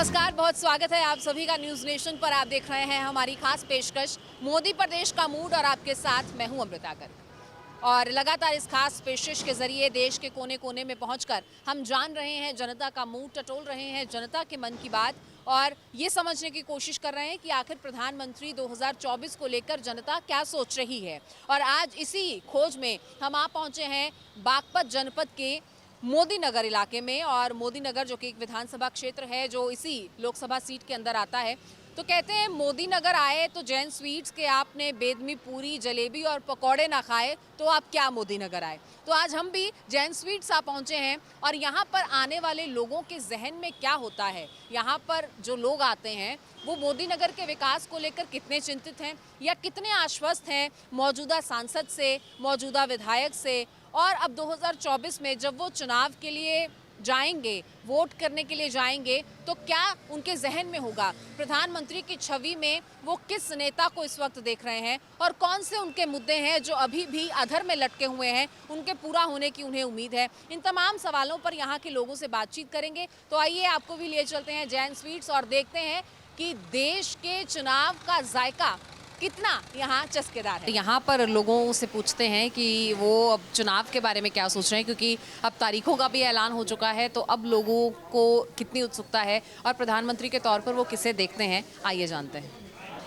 नमस्कार, बहुत स्वागत है आप सभी का न्यूज़ नेशन पर। आप देख रहे हैं हमारी खास पेशकश मोदी प्रदेश का मूड और आपके साथ मैं हूं अमृता गर्ग। और लगातार इस खास पेशकश के जरिए देश के कोने कोने में पहुंचकर हम जान रहे हैं जनता का मूड, टटोल रहे हैं जनता के मन की बात और ये समझने की कोशिश कर रहे हैं कि आखिर प्रधानमंत्री 2024 को लेकर जनता क्या सोच रही है। और आज इसी खोज में हम आ पहुंचे हैं बागपत जनपद के मोदी नगर इलाके में। और मोदी नगर जो कि एक विधानसभा क्षेत्र है जो इसी लोकसभा सीट के अंदर आता है। तो कहते हैं मोदी नगर आए तो जैन स्वीट्स के आपने बेदमी पूरी, जलेबी और पकौड़े ना खाए तो आप क्या मोदी नगर आए। तो आज हम भी जैन स्वीट्स आ पहुंचे हैं और यहाँ पर आने वाले लोगों के जहन में क्या होता है, यहाँ पर जो लोग आते हैं वो मोदी नगर के विकास को लेकर कितने चिंतित हैं या कितने आश्वस्त हैं मौजूदा सांसद से, मौजूदा विधायक से। और अब 2024 में जब वो चुनाव के लिए जाएंगे, वोट करने के लिए जाएंगे, तो क्या उनके जहन में होगा, प्रधानमंत्री की छवि में वो किस नेता को इस वक्त देख रहे हैं और कौन से उनके मुद्दे हैं जो अभी भी अधर में लटके हुए हैं, उनके पूरा होने की उन्हें उम्मीद है। इन तमाम सवालों पर यहाँ के लोगों से बातचीत करेंगे। तो आइए आपको भी लिए चलते हैं जैन स्वीट्स और देखते हैं कि देश के चुनाव का जायका कितना यहाँ चस्केदार है। यहाँ पर लोगों से पूछते हैं कि वो अब चुनाव के बारे में क्या सोच रहे हैं, क्योंकि अब तारीखों का भी ऐलान हो चुका है। तो अब लोगों को कितनी उत्सुकता है और प्रधानमंत्री के तौर पर वो किसे देखते हैं, आइए जानते हैं।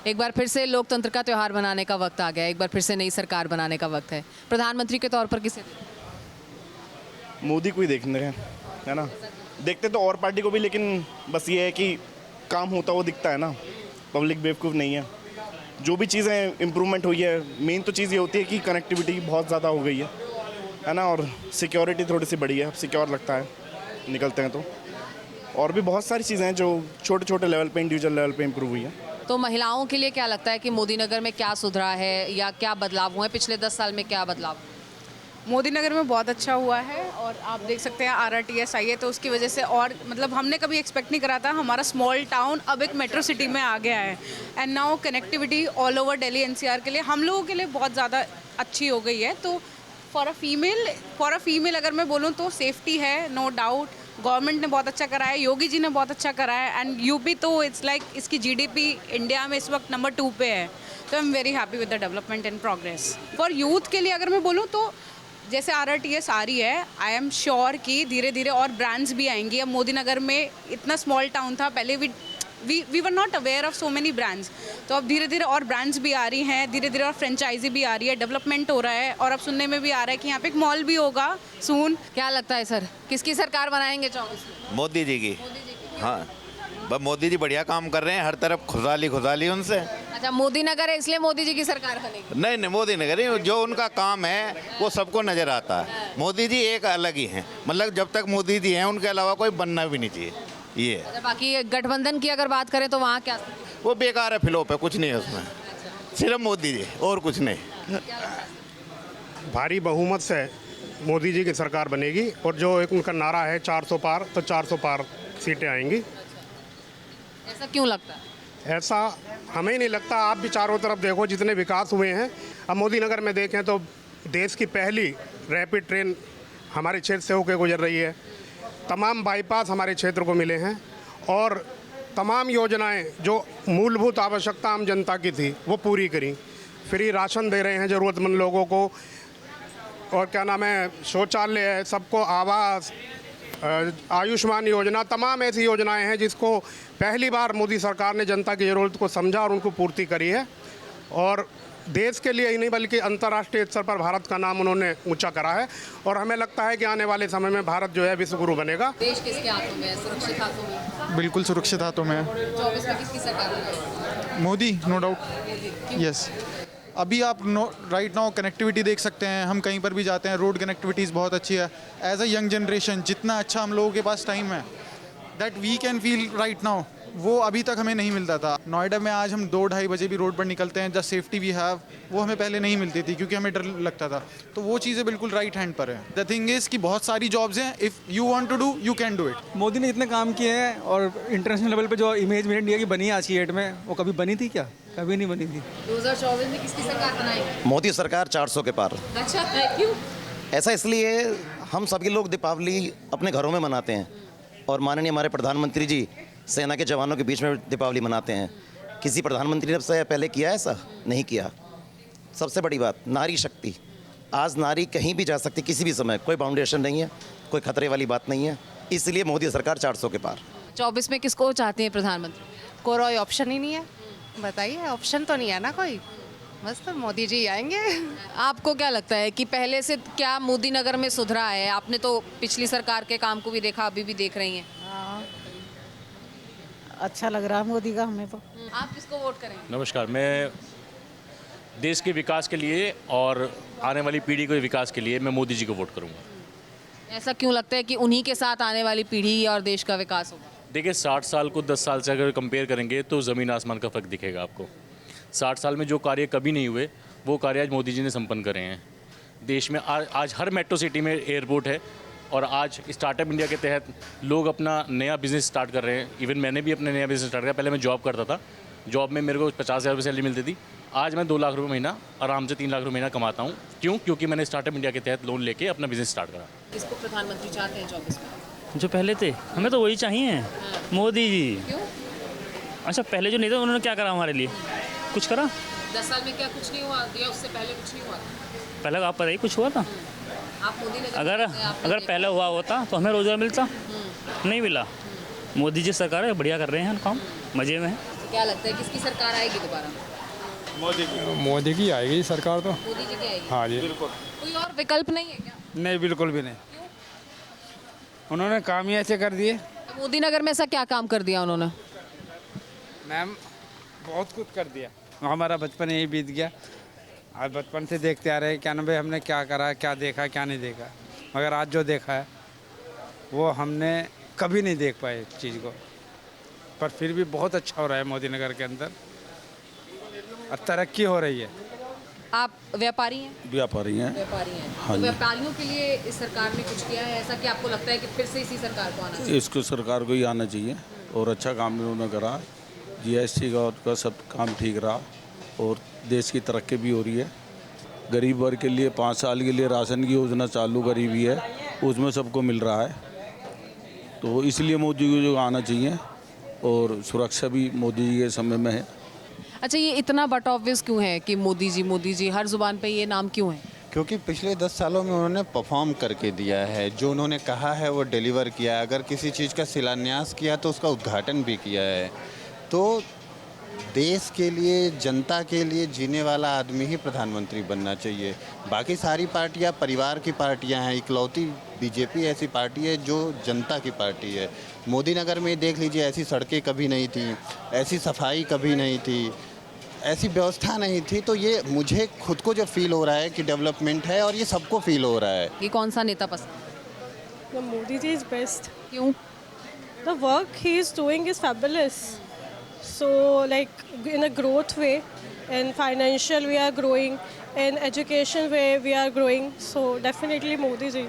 एक बार फिर से लोकतंत्र का त्यौहार मनाने का वक्त आ गया, एक बार फिर से नई सरकार बनाने का वक्त है। प्रधानमंत्री के तौर पर किसे, मोदी को ही देखने हैं, है ना। देखते तो और पार्टी को भी, लेकिन बस ये है कि काम होता वो दिखता है ना, पब्लिक बेवकूफ़ नहीं है। जो भी चीज़ें इम्प्रूवमेंट हुई है, मेन तो चीज़ ये होती है कि कनेक्टिविटी बहुत ज़्यादा हो गई है ना, और सिक्योरिटी थोड़ी सी बढ़ी है, सिक्योर लगता है निकलते हैं तो। और भी बहुत सारी चीज़ें हैं जो छोटे छोटे लेवल पे, इंडिविजुअल लेवल पे इम्प्रूव हुई है। तो महिलाओं के लिए क्या लगता है कि मोदी नगर में क्या सुधरा है या क्या बदलाव हुए, पिछले 10 साल में क्या बदलाव? मोदी नगर में बहुत अच्छा हुआ है और आप देख सकते हैं RRTS आई है तो उसकी वजह से, और मतलब हमने कभी एक्सपेक्ट नहीं करा था, हमारा स्मॉल टाउन अब एक मेट्रो सिटी में आ गया है। And now connectivity all over Delhi NCR के लिए हम लोगों के लिए बहुत ज़्यादा अच्छी हो गई है। तो फॉर अ फीमेल अगर मैं बोलूँ तो सेफ्टी है, नो डाउट। गवर्नमेंट ने बहुत अच्छा करा है, योगी जी ने बहुत अच्छा करा है। एंड यूपी तो इट्स लाइक इसकी GDP इंडिया में इस वक्त नंबर 2 पे है। तो I am very happy with the development and progress. For youth के लिए अगर मैं बोलूँ तो जैसे RRTS आ रही है, आई एम श्योर कि धीरे धीरे और ब्रांड्स भी आएंगी। अब मोदी नगर में इतना स्मॉल टाउन था पहले, we were not aware of so many brands. तो अब धीरे धीरे और ब्रांड्स भी आ रही हैं, धीरे धीरे और फ्रेंचाइजी भी आ रही है, डेवलपमेंट हो रहा है। और अब सुनने में भी आ रहा है कि यहाँ पे एक मॉल भी होगा सून। क्या लगता है सर, किसकी सरकार बनाएंगे 24 में? मोदी जी की। हाँ, बस मोदी जी बढ़िया काम कर रहे हैं, हर तरफ खुशहाली उनसे। अच्छा, मोदी नगर है इसलिए मोदी जी की सरकार बनेगी? नहीं, मोदी नगर नहीं, जो उनका काम है वो सबको नज़र आता है। मोदी जी एक अलग ही हैं, मतलब जब तक मोदी जी हैं उनके अलावा कोई बनना भी नहीं चाहिए ये। अच्छा, बाकी गठबंधन की अगर बात करें तो वहाँ क्या? वो बेकार है, फ्लॉप है, कुछ नहीं है उसमें, सिर्फ मोदी जी और कुछ नहीं। भारी बहुमत से मोदी जी की सरकार बनेगी और जो एक उनका नारा है 400 पार, तो 400 पार सीटें आएंगी। ऐसा क्यों लगता है? ऐसा हमें नहीं लगता, आप भी चारों तरफ देखो जितने विकास हुए हैं। अब मोदी नगर में देखें तो देश की पहली रैपिड ट्रेन हमारे क्षेत्र से होकर गुजर रही है, तमाम बाईपास हमारे क्षेत्र को मिले हैं और तमाम योजनाएं जो मूलभूत आवश्यकता आम जनता की थी वो पूरी करी। फ्री राशन दे रहे हैं ज़रूरतमंद लोगों को, और क्या नाम है, शौचालय है, सबको आवास, आयुष्मान योजना, तमाम ऐसी योजनाएं हैं जिसको पहली बार मोदी सरकार ने जनता की ज़रूरत को समझा और उनको पूर्ति करी है। और देश के लिए ही नहीं बल्कि अंतर्राष्ट्रीय स्तर पर भारत का नाम उन्होंने ऊंचा करा है। और हमें लगता है कि आने वाले समय में भारत जो है विश्व गुरु बनेगा। देश किसके हाथों में है? सुरक्षित हाथों में? बिल्कुल सुरक्षित हाथों में है। 24 में किसकी सरकार बनेगी? Modi, no doubt, yes. अभी आप राइट नाउ कनेक्टिविटी देख सकते हैं, हम कहीं पर भी जाते हैं रोड कनेक्टिविटीज़ बहुत अच्छी है। एज अ यंग जनरेशन जितना अच्छा हम लोगों के पास टाइम है that we can feel right now, वो अभी तक हमें नहीं मिलता था। नोएडा में आज हम 2-2:30 बजे भी रोड पर निकलते हैं, जस्ट सेफ्टी वी हैव, वो हमें पहले नहीं मिलती थी क्योंकि हमें डर लगता था। तो वो चीज़ें बिल्कुल राइट हैंड पर है। द थिंग इज़ कि बहुत सारी जॉब्स हैं, if you want to do you can do it. Modi ने इतने काम किए हैं और इंटरनेशनल लेवल पे जो इमेज मेरी इंडिया की बनी है आज की डेट में, वो कभी बनी थी क्या? कभी नहीं बनी थी। 2024 में किसकी सरकार बनाएगी? मोदी सरकार 400 के पार। अच्छा, क्यों? ऐसा इसलिए हम सभी लोग दीपावली अपने घरों में मनाते हैं और माननीय हमारे प्रधानमंत्री जी सेना के जवानों के बीच में दीपावली मनाते हैं। किसी प्रधानमंत्री ने सबसे पहले किया ऐसा? नहीं किया। सबसे बड़ी बात नारी शक्ति। आज नारी कहीं भी जा सकती, किसी भी समय, कोई बाउंडेशन नहीं है, कोई खतरे वाली बात नहीं है। इसलिए मोदी सरकार 400 के पार। 24 में किसको चाहते हैं प्रधानमंत्री? कोई ऑप्शन ही नहीं है। बताइए, ऑप्शन तो नहीं है ना कोई, बस तो मोदी जी आएंगे। आपको क्या लगता है कि पहले से क्या मोदी नगर में सुधरा है? आपने तो पिछली सरकार के काम को भी देखा, अभी भी देख रही हैं। अच्छा लग रहा है मोदी का हमें तो। आप किसको वोट करेंगे? नमस्कार, मैं देश के विकास के लिए और आने वाली पीढ़ी के विकास के लिए मैं मोदी जी को वोट करूंगा। ऐसा क्यों लगता है कि उन्हीं के साथ आने वाली पीढ़ी और देश का विकास होगा? देखिए, 60 साल को 10 साल से अगर कंपेयर करेंगे तो ज़मीन आसमान का फ़र्क दिखेगा आपको। 60 साल में जो कार्य कभी नहीं हुए वो कार्य आज मोदी जी ने संपन्न करे हैं। देश में आज हर मेट्रो सिटी में एयरपोर्ट है और आज स्टार्टअप इंडिया के तहत लोग अपना नया बिज़नेस स्टार्ट कर रहे हैं। इवन मैंने भी अपने नया बिज़नेस स्टार्ट किया। पहले मैं जॉब करता था, जॉब में मेरे को 50,000 रुपये सैलरी मिलती थी। आज मैं 2 लाख रुपये महीना आराम से 3 लाख रुपये महीना कमाता हूँ। क्यों? क्योंकि मैंने स्टार्टअप इंडिया के तहत लोन लेके अपना बिज़नेस स्टार्ट करा। किसको प्रधानमंत्री चाहते हैं 24 में? जो पहले थे हमें तो वही चाहिए, मोदी जी। क्यों? अच्छा, पहले जो नहीं थे उन्होंने क्या करा हमारे लिए? कुछ करा? 10 साल में क्या कुछ नहीं हुआ? या उससे पहले कुछ नहीं हुआ? पहले आप बताइए, कुछ हुआ था? आप मोदी नगर अगर पहले हुआ होता तो हमें रोज़गार मिलता, नहीं मिला। मोदी जी सरकार है, बढ़िया कर रहे हैं काम, मज़े में है। क्या लगता है किसकी सरकार आएगी दोबारा? मोदी की आएगी सरकार तो। मोदी जी की आएगी? हाँ जी। कोई और विकल्प नहीं है क्या? नहीं, बिल्कुल भी नहीं। उन्होंने काम ही ऐसे कर दिए। मोदी नगर में ऐसा क्या काम कर दिया उन्होंने? मैम, बहुत कुछ कर दिया। हमारा बचपन यही बीत गया। आज बचपन से देखते आ रहे हैं, क्या ना भाई हमने क्या करा, क्या देखा, क्या नहीं देखा। मगर आज जो देखा है वो हमने कभी नहीं देख पाए इस चीज़ को। पर फिर भी बहुत अच्छा हो रहा है मोदी नगर के अंदर और तरक्की हो रही है। आप व्यापारी हैं? व्यापारी हैं। व्यापारी हैं। हाँ तो जी। व्यापारियों के लिए इस सरकार ने कुछ किया है ऐसा कि आपको लगता है कि फिर से इसी सरकार को आना चाहिए? इसको सरकार को ही आना चाहिए और अच्छा काम इन्होंने करा। GST का और का सब काम ठीक रहा और देश की तरक्की भी हो रही है। गरीब वर्ग के लिए 5 साल के लिए राशन की योजना चालू करी हुई है, उसमें सबको मिल रहा है। तो इसलिए मोदी को जो आना चाहिए और सुरक्षा भी मोदी जी के समय में है। अच्छा, ये इतना बट ऑब्वियस क्यों है कि मोदी जी हर जुबान पे ये नाम क्यों है? क्योंकि पिछले 10 सालों में उन्होंने परफॉर्म करके दिया है। जो उन्होंने कहा है वो डिलीवर किया है। अगर किसी चीज़ का शिलान्यास किया तो उसका उद्घाटन भी किया है। तो देश के लिए, जनता के लिए जीने वाला आदमी ही प्रधानमंत्री बनना चाहिए। बाकी सारी पार्टियां परिवार की पार्टियां हैं। इकलौती बीजेपी ऐसी पार्टी है जो जनता की पार्टी है। मोदी नगर में देख लीजिए, ऐसी सड़कें कभी नहीं थी, ऐसी सफाई कभी नहीं थी, ऐसी व्यवस्था नहीं थी। तो ये मुझे खुद को जो फील हो रहा है कि डेवलपमेंट है और ये सबको फील हो रहा है। ये कौन सा नेता पसंद? Modi ji is best. क्यों? The work he is doing is fabulous. So like in a growth way, in financial we are growing, in education way we are growing. So definitely Modi ji.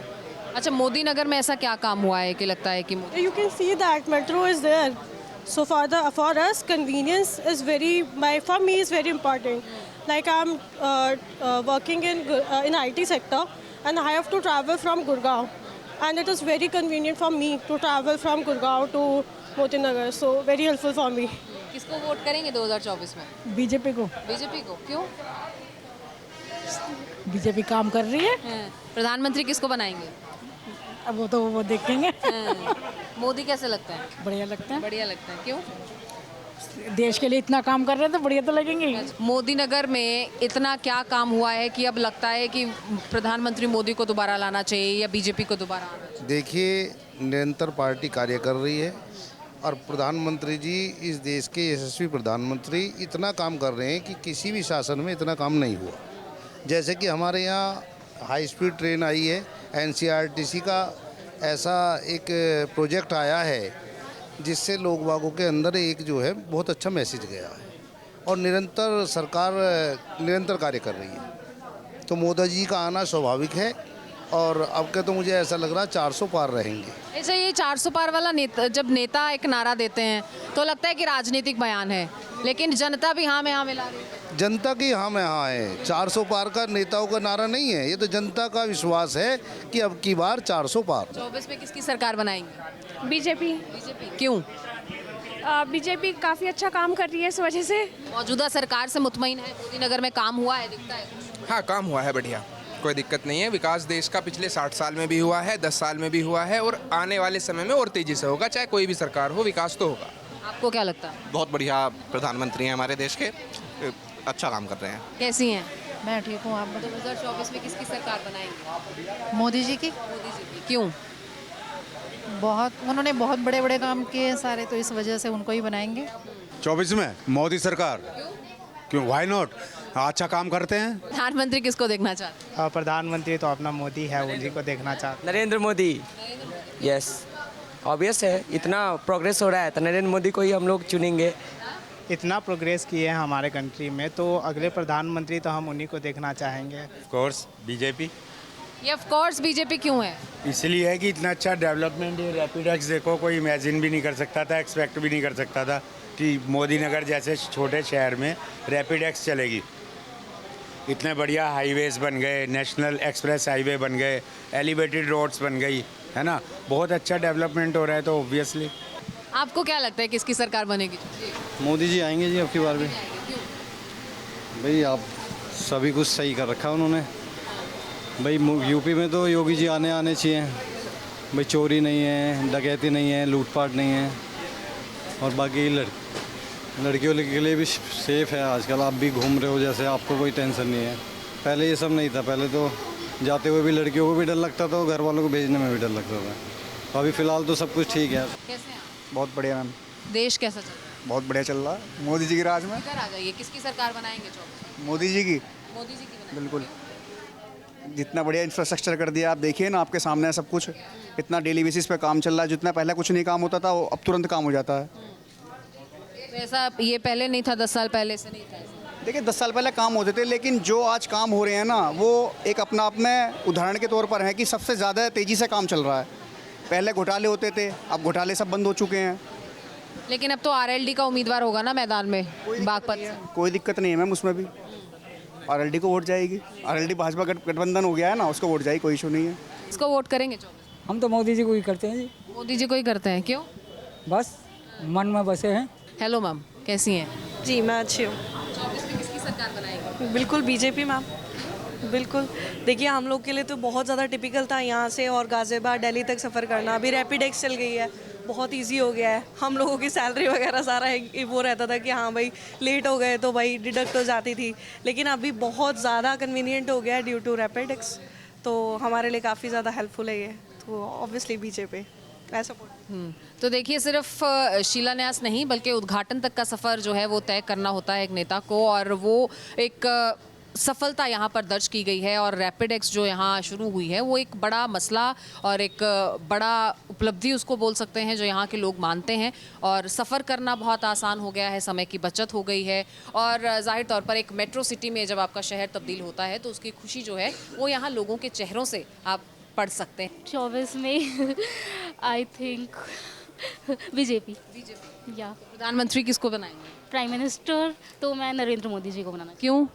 अच्छा, मोदी नगर में ऐसा क्या काम हुआ है कि लगता है कि You can see that metro is there. So for us convenience is for me is very important. Like I'm working in IT sector and I have to travel from Gurgaon, and it is very convenient for me to travel from Gurgaon to Moti Nagar. So very helpful for me. किसको vote करेंगे 2024 में? BJP को। BJP को? क्यों? BJP काम कर रही है। प्रधानमंत्री किसको बनाएंगे? अब वो देखेंगे। मोदी कैसे लगता है? बढ़िया लगता है। बढ़िया लगता है। क्यों? देश के लिए इतना काम कर रहे हैं तो बढ़िया तो लगेंगे ही। मोदी नगर में इतना क्या काम हुआ है कि अब लगता है कि प्रधानमंत्री मोदी को दोबारा लाना चाहिए या बीजेपी को दोबारा आना चाहिए? देखिए, निरंतर पार्टी कार्य कर रही है और प्रधानमंत्री जी, इस देश के यशस्वी प्रधानमंत्री इतना काम कर रहे हैं कि किसी भी शासन में इतना काम नहीं हुआ। जैसे कि हमारे यहाँ हाई स्पीड ट्रेन आई है, NCRTC का ऐसा एक प्रोजेक्ट आया है जिससे लोग बागों के अंदर एक जो है बहुत अच्छा मैसेज गया है और निरंतर सरकार निरंतर कार्य कर रही है। तो मोदी जी का आना स्वाभाविक है और अब के तो मुझे ऐसा लग रहा है 400 पार रहेंगे। ऐसा ये 400 पार वाला जब नेता एक नारा देते हैं तो लगता है कि राजनीतिक बयान है, लेकिन जनता भी हाँ में हाँ मिला रही है। जनता की हाँ में हाँ है। 400 पार का नेताओं का नारा नहीं है, ये तो जनता का विश्वास है कि अब की बार 400 पार। 24 में किसकी सरकार बनाएंगे? बीजेपी। बीजेपी। क्यों? बीजेपी काफ़ी अच्छा काम कर रही है इस वजह से। मौजूदा सरकार से मुतमईन है? मोदी नगर में काम हुआ है, दिखता है? हाँ, काम हुआ है बढ़िया, कोई दिक्कत नहीं है। विकास देश का पिछले 60 साल में भी हुआ है, 10 साल में भी हुआ है और आने वाले समय में और तेज़ी से होगा। चाहे कोई भी सरकार हो, विकास तो होगा। आपको क्या लगता है? बहुत बढ़िया प्रधानमंत्री हैं हमारे देश के, अच्छा काम कर रहे हैं। कैसी हैं? मैं ठीक हूँ। आप 2024 में किसकी सरकार बनाएंगे? मोदी जी की। मोदी जी की। क्यों? उन्होंने बहुत बड़े बड़े काम किए हैं सारे, तो इस वजह से उनको ही बनाएंगे। 24 में मोदी सरकार। क्यों, वाई नॉट, अच्छा काम करते हैं। प्रधानमंत्री किसको देखना चाहते हैं? प्रधानमंत्री तो अपना मोदी है, उन्हीं को देखना चाहते हैं। नरेंद्र मोदी। यस, ऑब्वियस है, इतना प्रोग्रेस हो रहा है तो नरेंद्र मोदी को ही हम लोग चुनेंगे। इतना प्रोग्रेस किए हैं हमारे कंट्री में, तो अगले प्रधानमंत्री तो हम उन्हीं को देखना चाहेंगे। Of course BJP. ये ऑफ कोर्स बीजेपी क्यों है? इसलिए है कि इतना अच्छा डेवलपमेंट, ये रैपिड एक्स देखो, कोई इमेजिन भी नहीं कर सकता था, एक्सपेक्ट भी नहीं कर सकता था कि मोदी नगर जैसे छोटे शहर में रैपिड एक्स चलेगी। इतने बढ़िया हाईवेज बन गए, नेशनल एक्सप्रेस हाईवे बन गए, एलिवेटेड रोड्स बन गई, है ना, बहुत अच्छा डेवलपमेंट हो रहा है। तो ऑब्वियसली आपको क्या लगता है किसकी सरकार बनेगी? मोदी जी आएंगे जी अब की बार भी। भाई आप सभी कुछ सही कर रखा उन्होंने। भाई यूपी में तो योगी जी आने चाहिए। भाई चोरी नहीं है, डकैती नहीं है, लूटपाट नहीं है, और बाकी लड़कियों के लिए भी सेफ़ है आजकल। आप भी घूम रहे हो जैसे, आपको कोई टेंशन नहीं है। पहले ये सब नहीं था, पहले तो जाते हुए भी लड़कियों को भी डर लगता था, घर वालों को भेजने में भी डर लगता था। तो अभी फ़िलहाल तो सब कुछ ठीक है। कैसे हैं? बहुत बढ़िया मैम। देश कैसा चल रहा है? बहुत बढ़िया चल रहा है मोदी जी की राज में। इधर आ जाइए, किसकी सरकार बनाएंगे? 24? मोदी जी की। मोदी जी की बनाएंगे। बिल्कुल, जितना बढ़िया इंफ्रास्ट्रक्चर कर दिया, आप देखिए ना, आपके सामने है सब कुछ। इतना डेली बेसिस पे काम चल रहा है, जितना पहले कुछ नहीं काम होता था वो अब तुरंत काम हो जाता है। तो ऐसा ये पहले नहीं था, 10 साल पहले से नहीं था ऐसा? देखिए 10 साल पहले काम होते थे, लेकिन जो आज काम हो रहे हैं ना, वो एक अपना आप में उदाहरण के तौर पर है कि सबसे ज़्यादा तेज़ी से काम चल रहा है। पहले घोटाले होते थे, अब घोटाले सब बंद हो चुके हैं। लेकिन अब तो आरएलडी का उम्मीदवार होगा ना मैदान में, बागपत से। कोई दिक्कत नहीं है मैम उसमें भी, आरएलडी को वोट जाएगी। आरएलडी भाजपा गठबंधन हो गया है ना, उसको वोट जाएगी, कोई इशू नहीं है। इसको वोट करेंगे? 24 हम तो मोदी जी को ही करते हैं जी। मोदी जी को ही करते हैं, क्यों? बस मन में बसे हैं। हेलो मैम, कैसी हैं? जी मैं अच्छी हूँ। 24 में किसकी सरकार बनाएगी? बिल्कुल बीजेपी मैम, बिल्कुल। देखिए हम लोग के लिए तो बहुत ज़्यादा टिपिकल था यहाँ से और गाज़ियाबाद दिल्ली तक सफ़र करना। अभी रैपिड एक्स चल गई है, बहुत इजी हो गया है। हम लोगों की सैलरी वगैरह सारा वो रहता था कि हाँ भाई लेट हो गए तो भाई डिडक्ट हो जाती थी, लेकिन अभी बहुत ज़्यादा कन्वीनियंट हो गया है ड्यू टू रैपिड एक्स। तो हमारे लिए काफ़ी ज़्यादा हेल्पफुल है ये, तो ऑब्वियसली बीजेपी ऐसा। तो देखिए, सिर्फ शिलान्यास नहीं बल्कि उद्घाटन तक का सफ़र जो है वो तय करना होता है एक नेता को, और वो एक सफलता यहाँ पर दर्ज की गई है। और रैपिड एक्स जो यहाँ शुरू हुई है वो एक बड़ा मसला और एक बड़ा उपलब्धि उसको बोल सकते हैं, जो यहाँ के लोग मानते हैं। और सफ़र करना बहुत आसान हो गया है, समय की बचत हो गई है, और जाहिर तौर पर एक मेट्रो सिटी में जब आपका शहर तब्दील होता है तो उसकी खुशी जो है वो यहाँ लोगों के चेहरों से आप पढ़ सकते हैं। 24 में आई थिंक बीजेपी। या प्रधानमंत्री किसको बनाएंगे? प्राइम मिनिस्टर तो मैं नरेंद्र मोदी जी को बनाना। क्यों?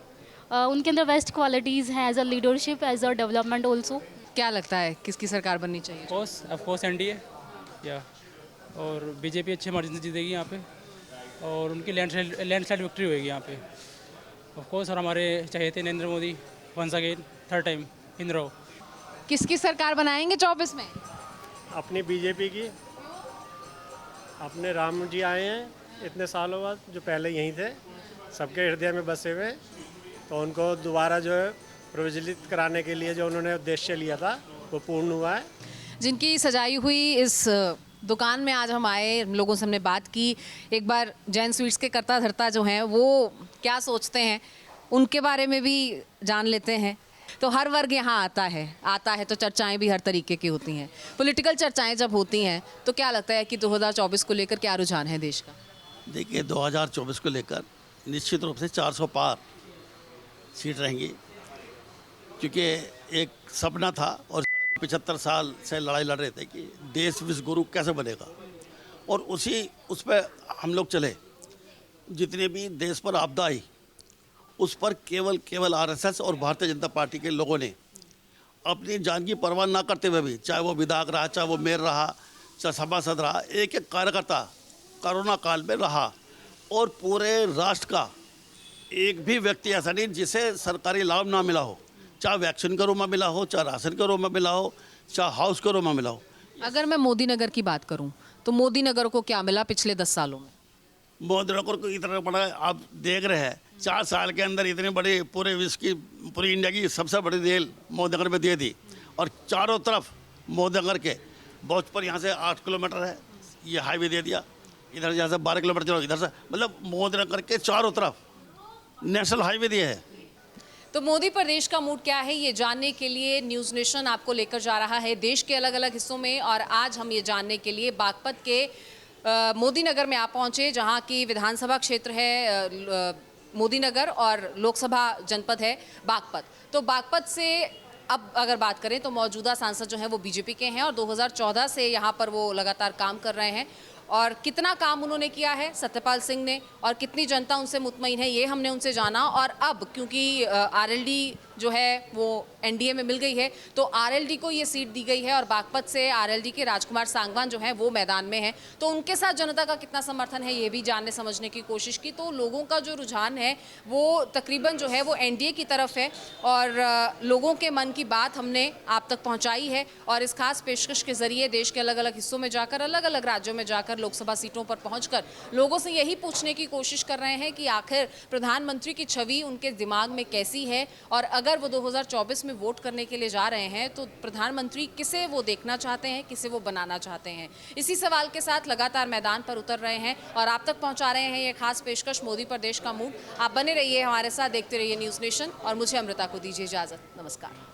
उनके अंदर बेस्ट क्वालिटीज़ हैं, as a leadership, as a development also. क्या लगता है किसकी सरकार बननी चाहिए? ऑफ कोर्स एनडीए या, और बीजेपी अच्छे मार्जिन से जीतेगी यहाँ पे, और उनकी लैंडस्लाइड विक्ट्री होगी यहाँ पे ऑफ कोर्स। और हमारे चहेते Narendra Modi once again third time in row. किसकी सरकार बनाएंगे 24 में? अपनी बीजेपी की। अपने राम जी आए हैं इतने सालों बाद, जो पहले यहीं थे, सबके हृदय में बसे हुए, तो उनको दोबारा जो है प्रज्वलित कराने के लिए जो उन्होंने उद्देश्य लिया था वो पूर्ण हुआ है। जिनकी सजाई हुई इस दुकान में आज हम आए, लोगों से हमने बात की। एक बार जैन स्वीट्स के कर्ता धर्ता जो हैं वो क्या सोचते हैं उनके बारे में भी जान लेते हैं। तो हर वर्ग यहाँ आता है तो चर्चाएं भी हर तरीके की होती हैं। पॉलिटिकल चर्चाएं जब होती हैं तो क्या लगता है कि 2024 को लेकर क्या रुझान है देश का? देखिए 2024 को लेकर निश्चित रूप से 400 पार सीट रहेंगी, क्योंकि एक सपना था और 75 साल से लड़ाई लड़ रहे थे कि देश विश्व गुरु कैसे बनेगा, और उस पर हम लोग चले। जितने भी देश पर आपदा आई उस पर केवल आरएसएस और भारतीय जनता पार्टी के लोगों ने अपनी जान की परवाह ना करते हुए भी, चाहे वो विधायक रहा, चाहे वो मेयर रहा, चाहे सभासद रहा, एक एक कार्यकर्ता कोरोना काल में रहा और पूरे राष्ट्र का एक भी व्यक्ति ऐसा नहीं जिसे सरकारी लाभ ना मिला हो, चाहे वैक्सीन के रूप में मिला हो, चाहे राशन के रूप में मिला हो, चाहे हाउस के रूप में मिला हो। अगर मैं मोदी नगर की बात करूं तो मोदी नगर को क्या मिला पिछले 10 सालों में? मोदी नगर को इतना बड़ा आप देख रहे हैं, 4 साल के अंदर इतनी बड़ी पूरे विश्व की, पूरी इंडिया की सबसे बड़ी रेल मोदी नगर में दे दी और चारों तरफ मोदी नगर के भोजपुर यहाँ से 8 किलोमीटर है, ये हाईवे दे दिया, इधर जहाँ से 12 किलोमीटर चलो, इधर से मतलब मोदी नगर के चारों तरफ नेशनल हाईवे दिए है। तो मोदी प्रदेश का मूड क्या है ये जानने के लिए न्यूज़ नेशन आपको लेकर जा रहा है देश के अलग अलग हिस्सों में, और आज हम ये जानने के लिए बागपत के मोदी नगर में आप पहुंचे, जहां की विधानसभा क्षेत्र है मोदी नगर और लोकसभा जनपद है बागपत। तो बागपत से अब अगर बात करें तो मौजूदा सांसद जो हैं वो बीजेपी के हैं और 2014 से यहाँ पर वो लगातार काम कर रहे हैं। और कितना काम उन्होंने किया है सत्यपाल सिंह ने और कितनी जनता उनसे मुतमईन है ये हमने उनसे जाना। और अब क्योंकि आरएलडी जो है वो एनडीए में मिल गई है तो आरएलडी को ये सीट दी गई है और बागपत से आरएलडी के राजकुमार सांगवान जो हैं वो मैदान में हैं, तो उनके साथ जनता का कितना समर्थन है ये भी जानने समझने की कोशिश की। तो लोगों का जो रुझान है वो तकरीबन जो है वो एनडीए की तरफ है और लोगों के मन की बात हमने आप तक पहुँचाई है और इस खास पेशकश के जरिए देश के अलग अलग हिस्सों में जाकर, अलग अलग राज्यों में जाकर, लोकसभा सीटों पर पहुंचकर लोगों से यही पूछने की कोशिश कर रहे हैं कि आखिर प्रधानमंत्री की छवि उनके दिमाग में कैसी है और अगर वो 2024 में वोट करने के लिए जा रहे हैं तो प्रधानमंत्री किसे वो देखना चाहते हैं, किसे वो बनाना चाहते हैं। इसी सवाल के साथ लगातार मैदान पर उतर रहे हैं और आप तक पहुंचा रहे हैं ये खास पेशकश मोदी प्रदेश का मूड। आप बने रहिए हमारे साथ, देखते रहिए न्यूज़ नेशन और मुझे अमृता को दीजिए इजाजत। नमस्कार।